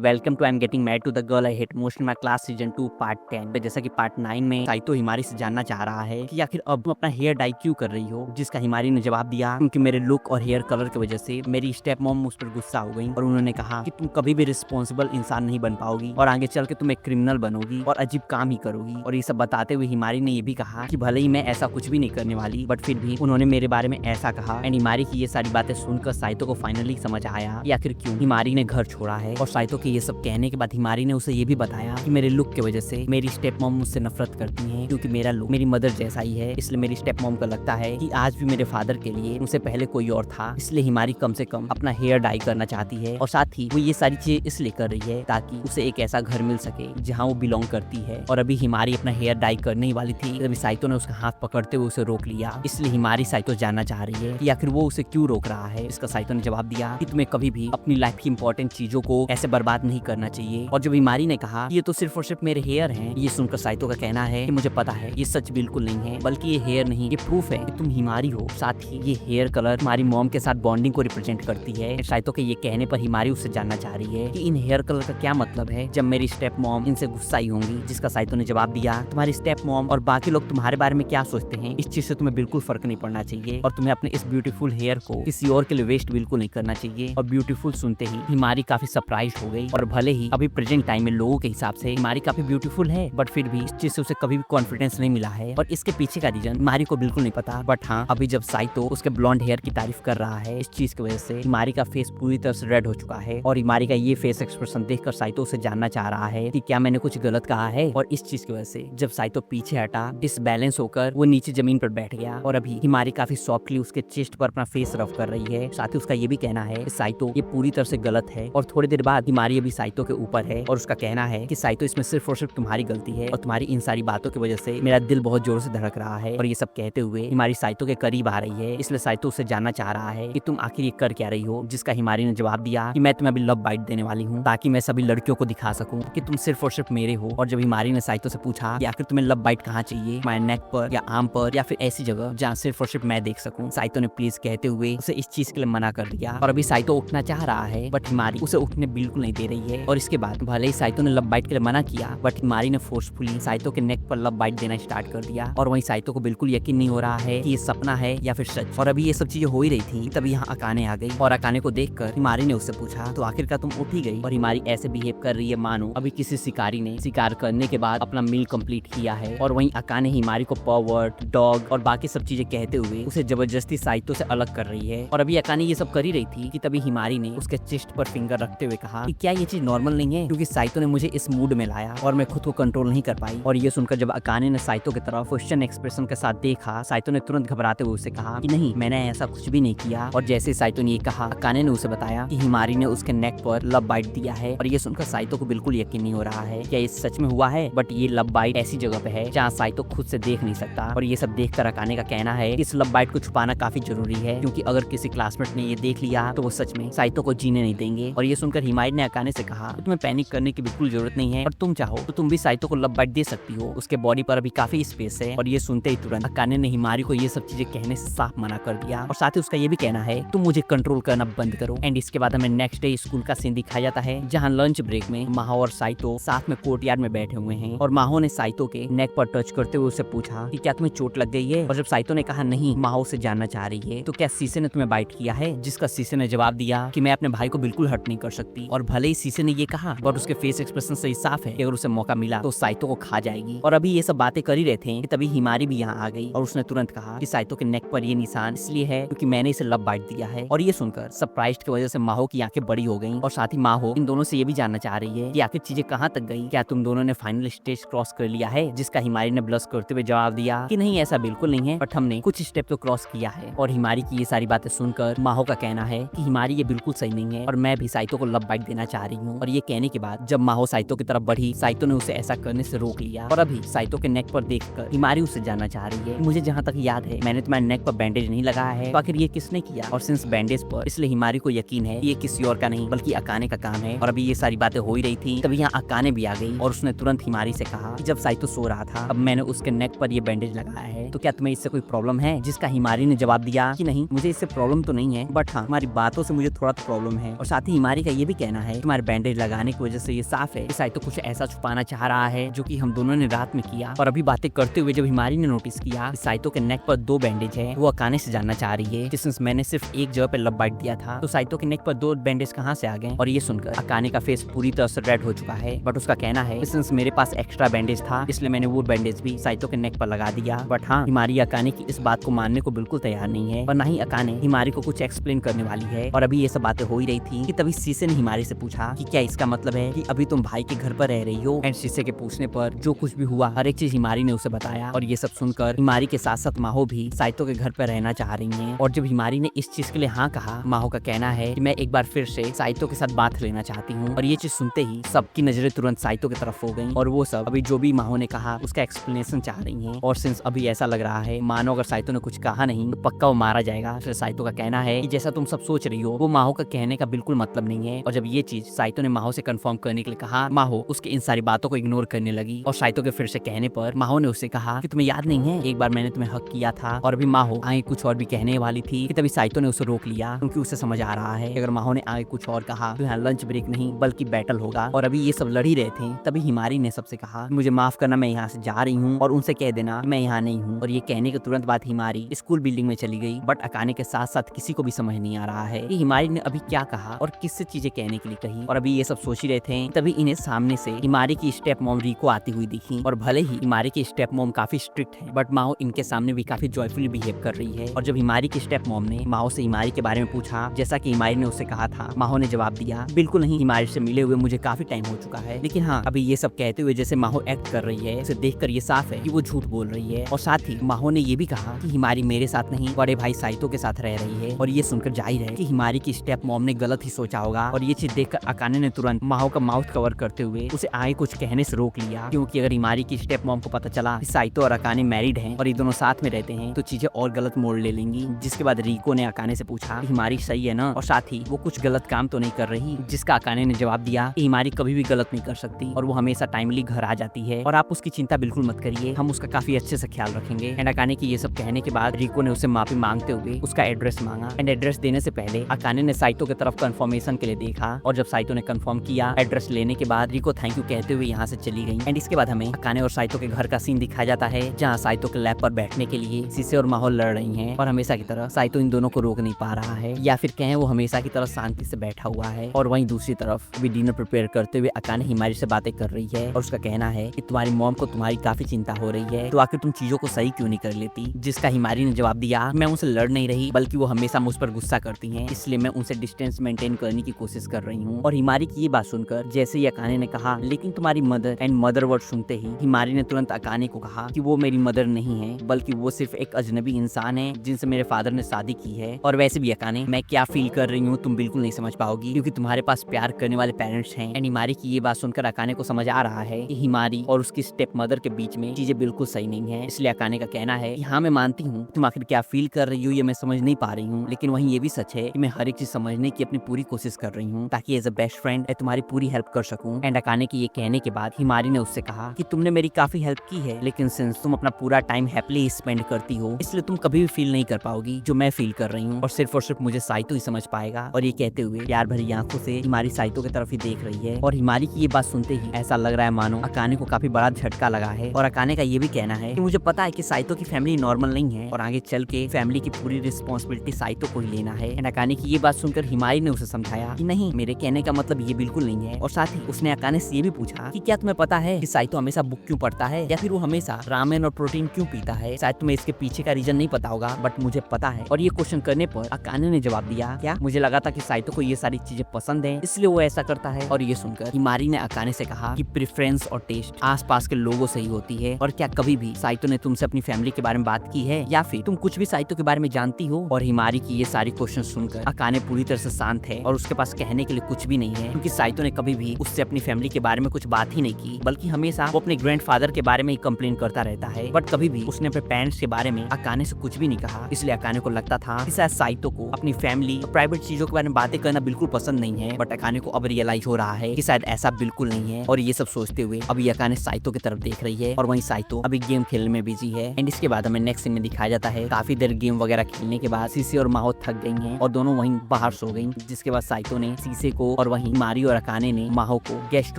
Welcome to I am getting married to the girl I hate most in my class season 2 part 10। जैसा कि part 9 में Saito हिमारी से जानना चाह रहा है कि आखिर अब तुम अपना हेयर डाई क्यों कर रही हो, जिसका हिमारी ने जवाब दिया क्योंकि मेरे लुक और हेयर कलर की वजह से मेरी स्टेप मॉम मुझ पर गुस्सा हो गई और उन्होंने कहा कि तुम कभी भी रिस्पॉन्सिबल इंसान नहीं बन पाओगी और आगे चल के तुम एक क्रिमिनल बनोगी और अजीब काम ही करोगी। और ये सब बताते हुए हिमारी ने ये भी कहा कि भले ही मैं ऐसा कुछ भी नहीं करने वाली बट फिर भी उन्होंने मेरे बारे में ऐसा कहा। एंड हिमारी की ये सारी बातें सुनकर साइतो को फाइनली समझ आया कि आखिर क्यों हिमारी ने घर छोड़ा है। और साइतो के ये सब कहने के बाद हिमारी ने उसे ये भी बताया कि मेरे लुक की वजह से मेरी स्टेप मॉम मुझसे नफरत करती हैं क्योंकि मेरा लुक मेरी मदर जैसा ही है, इसलिए मेरी स्टेप मॉम को लगता है कि आज भी मेरे फादर के लिए मुझसे पहले कोई और था। इसलिए हिमारी कम से कम अपना हेयर डाई करना चाहती है और साथ ही वो ये सारी चीजें इसलिए कर रही है ताकि उसे एक ऐसा घर मिल सके जहाँ वो बिलोंग करती है। और अभी हिमारी अपना हेयर डाई करने ही वाली थी तभी साइतो ने उसका हाथ पकड़ते हुए उसे रोक लिया। इसलिए हिमारी साइतो जानना चाह रही है कि आखिर वो उसे क्यों रोक रहा है। इसका साइतो ने जवाब दिया कि तुम्हें कभी भी अपनी लाइफ की इंपॉर्टेंट चीजों को ऐसे बर्बाद नहीं करना चाहिए। और जब हिमारी ने कहा ये तो सिर्फ और सिर्फ मेरे हेयर हैं, ये सुनकर साइतो का कहना है कि मुझे पता है ये सच बिल्कुल नहीं है, बल्कि ये हेयर नहीं ये प्रूफ है कि तुम हिमारी हो। साथ ही ये हेयर कलर हमारी मॉम के साथ बॉन्डिंग को रिप्रेजेंट करती है। साइतो के ये कहने पर हिमारी उससे जानना चाह रही है कि इन हेयर कलर का क्या मतलब है जब मेरी स्टेप मॉम इनसे गुस्साई होंगी। जिसका साइतो ने जवाब दिया तुम्हारी स्टेप मॉम और बाकी लोग तुम्हारे बारे में क्या सोचते हैं इस चीज से तुम्हें बिल्कुल फर्क नहीं पड़ना चाहिए और तुम्हें अपने इस ब्यूटीफुल हेयर को किसी और के लिए वेस्ट बिल्कुल नहीं करना चाहिए। और ब्यूटीफुल सुनते ही हिमारी काफी सरप्राइज हो गई। और भले ही अभी प्रेजेंट टाइम में लोगों के हिसाब से हिमारी काफी ब्यूटीफुल है बट फिर भी इस चीज से उसे कभी भी कॉन्फिडेंस नहीं मिला है और इसके पीछे का रीजन हिमारी को बिल्कुल नहीं पता। बट हाँ, अभी जब साइतो उसके ब्लॉन्ड हेयर की तारीफ कर रहा है इस चीज की वजह से हिमारी का फेस पूरी तरह से रेड हो चुका है। और हिमारी का ये फेस एक्सप्रेशन देखकर साइतो उसे जानना चाह रहा है कि क्या मैंने कुछ गलत कहा है। और इस चीज की वजह से जब साइतो पीछे हटा डिसबैलेंस होकर वो नीचे जमीन पर बैठ गया। और अभी हिमारी काफी सॉफ्टली उसके चेस्ट पर अपना फेस रफ कर रही है। साथ ही उसका ये भी कहना है कि साइतो ये पूरी तरह से गलत है। और थोड़ी देर बाद हिमारी अभी साइतो के ऊपर है और उसका कहना है कि साइतो इसमें सिर्फ और सिर्फ तुम्हारी गलती है और तुम्हारी इन सारी बातों की वजह से मेरा दिल बहुत जोर से धड़क रहा है। और ये सब कहते हुए हिमारी साइतो के करीब आ रही है, इसलिए साइतो उससे जानना चाह रहा है कि तुम आखिर ये कर क्या रही हो। जिसका हिमारी ने जवाब दिया कि मैं तुम्हें अभी लव बाइट देने वाली हूँ ताकि मैं सभी लड़कियों को दिखा सकूं कि तुम सिर्फ और सिर्फ मेरे हो। और जब हिमारी ने साइतो से पूछा कि आखिर तुम्हें लव बाइट कहाँ चाहिए, तुम्हारे नेक पर या आर्म पर या फिर ऐसी जगह जहाँ सिर्फ और सिर्फ मैं देख सकूं, साइतो ने प्लीज कहते हुए उसे इस चीज के लिए मना कर दिया। और अभी साइतो उठना चाह रहा है बट हिमारी उसे उठने बिल्कुल नहीं दे रही है। और इसके बाद भले ही साइतो ने लव बाइट के लिए मना किया बट हिमारी ने फोर्सफुली साइतो के नेक पर लव बाइट देना स्टार्ट कर दिया। और वहीं साइतो को बिल्कुल यकीन नहीं हो रहा है कि ये सपना है या फिर सच। और अभी ये सब चीजें हो ही रही थी तभी यहाँ अकाने आ गई। और अकाने को देखकर हिमारी ने उससे पूछा तो आखिरकार तुम उठ ही गई। और हिमारी ऐसे बिहेव कर रही है मानो अभी किसी शिकारी ने शिकार करने के बाद अपना मील कंप्लीट किया है। और वहीं अकाने हिमारी को पर्वर्ट, डॉग और बाकी सब चीजें कहते हुए उसे जबरदस्ती साइतो से अलग कर रही है। और अभी अकाने ये सब कर ही रही थी कि तभी हिमारी ने उसके चेस्ट पर फिंगर रखते हुए कहा कि क्या ये चीज नॉर्मल नहीं है, क्योंकि साइतो ने मुझे इस मूड में लाया और मैं खुद को कंट्रोल नहीं कर पाई। और ये सुनकर जब अकाने ने साइतो की तरफ क्वेश्चन एक्सप्रेशन के साथ देखा, साइतो ने तुरंत घबराते हुए उससे कहा कि नहीं, मैंने ऐसा कुछ भी नहीं किया। और जैसे साइतो ने ये कहा, अकाने ने उसे बताया कि हिमारी ने उसके नेक पर लव बाइट दिया है। और ये सुनकर साइतो को बिल्कुल यकीन नहीं हो रहा है क्या ये सच में हुआ है। बट ये लव बाइट ऐसी जगह पे है जहाँ साइतो खुद से देख नहीं सकता। और ये सब देखकर अकाने का कहना है कि इस लव बाइट को छुपाना काफी जरूरी है, क्योंकि अगर किसी क्लासमेट ने ये देख लिया तो वो सच में साइतो को जीने नहीं देंगे। और ये सुनकर हिमारी ने अकाने से कहा तुम्हें पैनिक करने की बिल्कुल जरूरत नहीं है और तुम चाहो तो तुम भी साइतो को लव बाइट दे सकती हो, उसके बॉडी पर अभी काफी स्पेस है। और ये सुनते ही तुरंत अकाने ने हिमारी को ये सब चीजें कहने से साफ मना कर दिया। और साथ ही उसका ये भी कहना है तुम मुझे कंट्रोल करना बंद करो। एंड इसके बाद हमें नेक्स्ट डे स्कूल का सीन दिखाया जाता है जहाँ लंच ब्रेक में माहो और साइतो साथ में कोर्टयार्ड में बैठे हुए हैं। और माहो ने साइतो के नेक पर टच करते हुए उससे पूछा कि क्या तुम्हें चोट लग गई है। और जब साइतो ने कहा नहीं, माहो से जानना चाह रही है तो क्या शीशे ने तुम्हें बाइट किया है। जिसका शीशे ने जवाब दिया कि मैं अपने भाई को बिल्कुल हर्ट नहीं कर सकती। और भले ही शीशे ने ये कहा बट उसके फेस एक्सप्रेशन से साफ है कि अगर उसे मौका मिला तो साइतो को खा जाएगी। और अभी ये सब बातें कर ही रहे थे कि तभी हिमारी भी यहाँ आ गई और उसने तुरंत कहा कि साइतो के नेक पर ये निशान इसलिए है क्योंकि मैंने इसे लव बाइट दिया है। और ये सुनकर सरप्राइज की वजह से माहो की आंखें बड़ी हो गईं। और साथ ही माहो इन दोनों से ये भी जानना चाह रही है कि आखिर चीजें कहाँ तक गई, क्या तुम दोनों ने फाइनल स्टेज क्रॉस कर लिया है। जिसका हिमारी ने ब्लश करते हुए जवाब दिया कि नहीं, ऐसा बिल्कुल नहीं है, बट हमने कुछ स्टेप तो क्रॉस किया है। और हिमारी की ये सारी बातें सुनकर माहो का कहना है कि हिमारी ये बिल्कुल सही नहीं है और मैं भी साइतो को लव बाइट देना चाह रही हूँ। और ये कहने के बाद जब माहो साइतो की तरफ बढ़ी, साइतो ने उसे ऐसा करने से रोक लिया। और अभी साइतो के नेक पर देखकर हिमारी उससे जानना चाह रही है मुझे जहाँ तक याद है मैंने तुम्हारे नेक पर बैंडेज नहीं लगाया है, तो आखिर ये किसने किया। और सिंस बैंडेज पर, इसलिए हिमारी को यकीन है ये किसी और का नहीं बल्कि अकाने का काम है। और अभी ये सारी बातें हो ही रही थी तभी यहाँ अकाने भी आ गई और उसने तुरंत हिमारी से कहा कि जब साइतो सो रहा था अब मैंने उसके नेक पर ये बैंडेज लगाया है, तो क्या तुम्हें इससे कोई प्रॉब्लम है। जिसका हिमारी ने जवाब दिया कि नहीं, मुझे इससे प्रॉब्लम तो नहीं है, बट हाँ तुम्हारी बातों से मुझे थोड़ा प्रॉब्लम है। और साथ ही हिमारी का ये भी कहना है तुम्हारे बैंडेज लगाने की वजह से ये साफ है कि साइतो कुछ ऐसा छुपाना चाह रहा है जो कि हम दोनों ने रात में किया। और अभी बातें करते हुए जब हिमारी ने नोटिस किया कि साइतो के नेक पर 2 बैंडेज है, वो अकाने से जानना चाह रही है कि सिंस मैंने सिर्फ एक जगह पे लब बाइट दिया था तो साइतो के नेक पर 2 बैंडेज कहाँ से आ गए। और ये सुनकर अकाने का फेस पूरी तरह से रेड हो चुका है, बट उसका कहना है सिंस मेरे पास एक्स्ट्रा बैंडेज था इसलिए मैंने वो बैंडेज भी साइतो के नेक पर लगा दिया। बट हाँ, हिमारी अकाने की इस बात को मानने को बिल्कुल तैयार नहीं है और ना ही अकाने हिमारी को कुछ एक्सप्लेन करने वाली है। और अभी ये सब बातें हो ही रही थी कि तभी शीशे ने हिमारी से पूछा कि क्या इसका मतलब है कि अभी तुम भाई के घर पर रह रही हो। एंड शीशे के पूछने पर जो कुछ भी हुआ हर एक चीज हिमारी ने उसे बताया। और ये सब सुनकर हिमारी के साथ साथ माहो भी साइतो के घर पर रहना चाह रही है। और जब हिमारी ने इस चीज के लिए हाँ कहा, माहो का कहना है कि मैं एक बार फिर से साइतो के साथ बात लेना चाहती हूँ। और ये चीज सुनते ही सबकी नजरें तुरंत साइतो की तरफ हो गई और वो सब अभी जो भी माहो ने कहा उसका एक्सप्लेनेशन चाह रही हैं। और सिंस अभी ऐसा लग रहा है मानो अगर साइतो ने कुछ कहा नहीं तो पक्का वो मारा जाएगा। फिर साइतो का कहना है कि जैसा तुम सब सोच रही हो वो माहो का कहने का बिल्कुल मतलब नहीं है। और जब ये चीज साइतो ने माहो से कंफर्म करने के लिए कहा, माहो उसके इन सारी बातों को इग्नोर करने लगी। और साइतो के फिर से कहने पर माहो ने उससे कहा कि तुम्हें याद नहीं है एक बार मैंने तुम्हें हक किया था। और अभी माहो आगे कुछ और भी कहने वाली थी कि तभी साइतो ने उसे रोक लिया क्योंकि उसे समझ आ रहा है अगर माहो ने आगे कुछ और कहा तो यहाँ लंच ब्रेक नहीं बल्कि बैटल होगा। और अभी ये सब लड़ ही रहे थे तभी हिमारी ने सबसे कहा मुझे माफ करना, मैं यहाँ से जा रही हूँ और उनसे कह देना मैं यहाँ नहीं हूँ। और ये कहने के तुरंत बाद हिमारी स्कूल बिल्डिंग में चली गई। बट अकाने के साथ साथ किसी को भी समझ नहीं आ रहा है कि हिमारी ने अभी क्या कहा और किससे चीजें कहने के लिए कही। और अभी ये सब सोच ही रहे थे तभी इन्हें सामने से हिमारी की स्टेप मॉम रिको आती हुई दिखी। और भले ही हिमारी की स्टेप मॉम काफी स्ट्रिक्ट है बट माओ इनके सामने भी काफी जॉयफुली बिहेव कर रही है। और जब हिमारी की स्टेप मॉम ने माओ से हिमारी के बारे में पूछा जैसा कि हिमारी ने उससे कहा था, माहो ने जवाब दिया बिल्कुल नहीं, हिमारी से मिले हुए मुझे काफी टाइम हो चुका है। लेकिन हाँ, अभी ये सब कहते हुए जैसे माहो एक्ट कर रही है उसे देखकर ये साफ है कि वो झूठ बोल रही है। और साथ ही माहो ने ये भी कहा कि हिमारी मेरे साथ नहीं बड़े भाई साइतो के साथ रह रही है। और ये सुनकर जाहिर है कि हिमारी की स्टेप मॉम ने गलत ही सोचा होगा। और ये चीज देखकर अकाने ने तुरंत माहो का माउथ कवर करते हुए उसे आगे कुछ कहने से रोक लिया क्योंकि अगर हिमारी की स्टेप मॉम को पता चला कि साइतो और अकाने मैरिड हैं और ये दोनों साथ में रहते हैं तो चीजें और गलत मोड़ ले लेंगी। जिसके बाद रिको ने अकाने से पूछा हिमारी सही है ना, और साथ ही वो कुछ गलत काम तो नहीं कर रही। जिसका अकाने ने जवाब दिया कि हिमारी कभी भी गलत नहीं कर सकती और वो हमेशा टाइमली घर आ जाती है और आप उसकी चिंता बिल्कुल मत करिए, हम उसका काफी अच्छे से ख्याल रखेंगे। एंड अकाने की ये सब कहने के बाद रिको ने उसे माफी मांगते हुए उसका एड्रेस मांगा। एंड एड्रेस देने से पहले अकाने ने साइतो की तरफ कंफर्मेशन के लिए देखा और जब साइतो ने कंफर्म किया एड्रेस लेने के बाद रिको थैंक यू कहते हुए यहाँ से चली गई। एंड इसके बाद हमें अकाने और साइतो के घर का सीन दिखाया जाता है जहाँ साइतो के लैब पर बैठने के लिए शीशे और माहौल लड़ रही हैं और हमेशा की तरह साइतो इन दोनों को रोक नहीं पा रहा है या फिर कहें वो हमेशा की तरह शांति से बैठा हुआ है। और वहीं दूसरी तरफ भी डिनर प्रिपेयर करते हुए अकाने हिमारी से बातें कर रही है और उसका कहना है कि तुम्हारी मॉम को तुम्हारी काफी चिंता हो रही है तो आखिर तुम चीजों को सही क्यों नहीं कर लेती। जिसका हिमारी ने जवाब दिया मैं उनसे लड़ नहीं रही बल्कि वो हमेशा मुझ पर गुस्सा करती हैं इसलिए मैं उनसे डिस्टेंस मेंटेन करने की कोशिश कर रही हूँ। और हिमारी की ये बात सुनकर जैसे ही अकाने ने कहा लेकिन तुम्हारी मदर एंड मदर वर्ड सुनते ही हिमारी ने तुरंत अकाने को कहा कि वो मेरी मदर नहीं है बल्कि वो सिर्फ एक अजनबी इंसान है जिनसे मेरे फादर ने शादी की है। और वैसे भी अकाने मैं क्या फील कर रही हूँ तुम बिल्कुल नहीं समझ पाओगी क्योंकि तुम्हारे पास प्यार करने वाले पेरेंट्स हैं। एंड हिमारी की ये बात सुनकर अकाने को समझ आ रहा है कि हिमारी और उसकी स्टेप मदर के बीच में चीजें बिल्कुल सही नहीं है। इसलिए अकाने का कहना है कि हाँ मैं मानती हूँ तुम आखिर क्या फील कर रही हो ये मैं समझ नहीं पा रही हूँ, लेकिन वहीं ये भी सच है कि मैं हर एक चीज समझने की अपनी पूरी कोशिश कर रही हूँ ताकि एज अ बेस्ट फ्रेंड मैं तुम्हारी पूरी हेल्प कर सकूँ। एंड अकाने की ये कहने के बाद हिमारी ने उससे कहा कि तुमने मेरी काफी हेल्प की है लेकिन सिंस तुम अपना पूरा टाइम हैप्पीली स्पेंड करती हो इसलिए तुम कभी भी फील नहीं कर पाओगी जो मैं फील कर रही हूँ और सिर्फ मुझे साइतो ही समझ पाएगा। और ये कहते हुए प्यार भरी आंखों से हिमारी साइतो की तरफ ही देख रही है। और हिमारी की ये बात सुनते ही ऐसा लग रहा है मानो अकाने को काफी बड़ा झटका लगा है। और अकाने का ये भी कहना है कि मुझे पता है कि साइतो की फैमिली नॉर्मल नहीं है और आगे चल के फैमिली की पूरी रिस्पॉन्सिबिलिटी साइतो को ही लेना है। एंड अकाने की ये बात सुनकर हिमारी ने उसे समझाया कि नहीं मेरे कहने का मतलब ये बिल्कुल नहीं है। और साथ ही उसने अकाने से ये भी पूछा कि क्या तुम्हें पता है कि साइतो हमेशा बुक क्यों पढ़ता है या फिर वो हमेशा रामेन और प्रोटीन क्यों पीता है। शायद तुम्हें इसके पीछे का रीजन नहीं पता होगा बट मुझे पता है। और ये क्वेश्चन करने पर अकाने ने जवाब दिया क्या मुझे लगा था कि साइतो को ये सारी चीजें पसंद है इसलिए वो ऐसा करता है। और ये सुनकर हिमारी ने अकाने से कहा कि प्रेफरेंस और टेस्ट आसपास के लोगों से ही होती है और क्या कभी भी साइतो ने तुमसे अपनी फैमिली के बारे में बात की है या फिर तुम कुछ भी साइतो के बारे में जानती हो। और हिमारी की ये सारी क्वेश्चन सुनकर अकाने पूरी तरह से शांत है और उसके पास कहने के लिए कुछ भी नहीं है क्योंकि साइतो ने कभी भी उससे अपनी फैमिली के बारे में कुछ बात ही नहीं की बल्कि हमेशा वो अपने ग्रैंडफादर के बारे में ही कंप्लेन करता रहता है बट कभी भी उसने अपने पेरेंट्स के बारे में अकाने से कुछ भी नहीं कहा। इसलिए अकाने को लगता था कि शायद साइतो को अपनी फैमिली और प्राइवेट चीजों के बारे में बातें करना बिल्कुल पसंद नहीं है बट अकाने को अब रियलाइज हो रहा है कि शायद ऐसा बिल्कुल नहीं है। और ये सब सोचते हुए अभी अकाने साइतो की तरफ देख रही है और वहीं साइतो अभी गेम खेलने में बिजी है। एंड इसके बाद हमें नेक्स्ट सीन में दिखाया जाता है काफी देर गेम वगैरह खेलने के बाद शीशे और माहो थक गई हैं और दोनों वहीं बाहर सो गई। जिसके बाद साइतो ने शीशे को और वहीं हिमारी और अकाने ने माहो को गेस्ट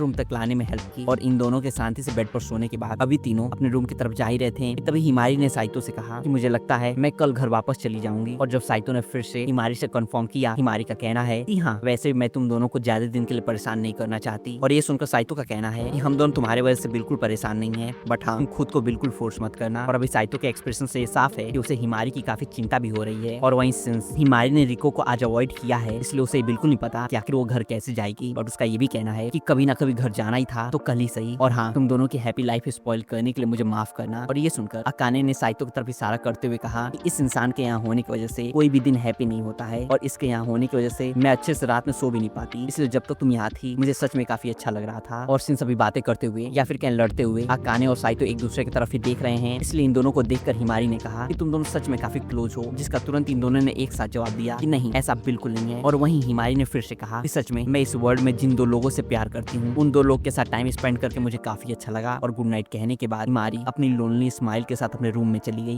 रूम तक लाने में हेल्प की और इन दोनों के शांति से बेड पर सोने के बाद अभी तीनों अपने रूम की तरफ जा ही रहे थे। तभी हिमारी ने साइतो से कहा कि मुझे लगता है मैं कल घर वापस चली जाऊंगी। और जब साइतो ने फिर से हिमारी से कंफर्म किया, हिमारी का कहना है कि हाँ वैसे मैं तुम दोनों को ज्यादा दिन के लिए परेशान नहीं करना चाहती। और ये सुनकर साइतो का कहना है कि हम दोनों तुम्हारे वजह से बिल्कुल परेशान नहीं है, बट हाँ तुम खुद को बिल्कुल फोर्स मत करना। और अभी साइतो के एक्सप्रेशन से साफ है कि उसे हिमारी की काफी चिंता भी हो रही है। और वहीं सिंस हिमारी ने रिको को आज अवॉइड किया है, इसलिए उसे बिल्कुल नहीं पता कि आखिर वो घर कैसे जाएगी। बट उसका ये भी कहना है कि कभी ना कभी घर जाना ही था तो कल ही सही। और हाँ तुम दोनों की हैप्पी लाइफ स्पॉइल करने के लिए मुझे माफ करना। और ये सुनकर अकाने ने साइतो की तरफ इशारा करते हुए कहा कि इस इंसान के यहाँ होने की वजह से कोई भी दिन हैप्पी नहीं होता है और इसके यहाँ होने की वजह से मैं अच्छे से रात में सो भी नहीं पाती, इसलिए जब तक तुम यहाँ थी मुझे सच में काफी अच्छा लग रहा था। और सिंस अभी बातें करते हुए या फिर कहीं लड़ते हुए अकाने और साइतो एक दूसरे की तरफ ही देख रहे हैं, इसलिए इन दोनों को देखकर हिमारी ने कहा कि तुम दोनों सच में काफी क्लोज हो, जिसका तुरंत इन दोनों ने एक साथ जवाब दिया कि नहीं ऐसा बिल्कुल नहीं है। और वहीं हिमारी ने फिर से कहा कि सच में मैं इस वर्ल्ड में जिन दो लोगों से प्यार करती हूँ उन दो लोग के साथ टाइम स्पेंड करके मुझे काफी अच्छा लगा। और गुड नाइट कहने के बाद हिमारी अपनी लोनली स्माइल के साथ अपने रूम में चली गई।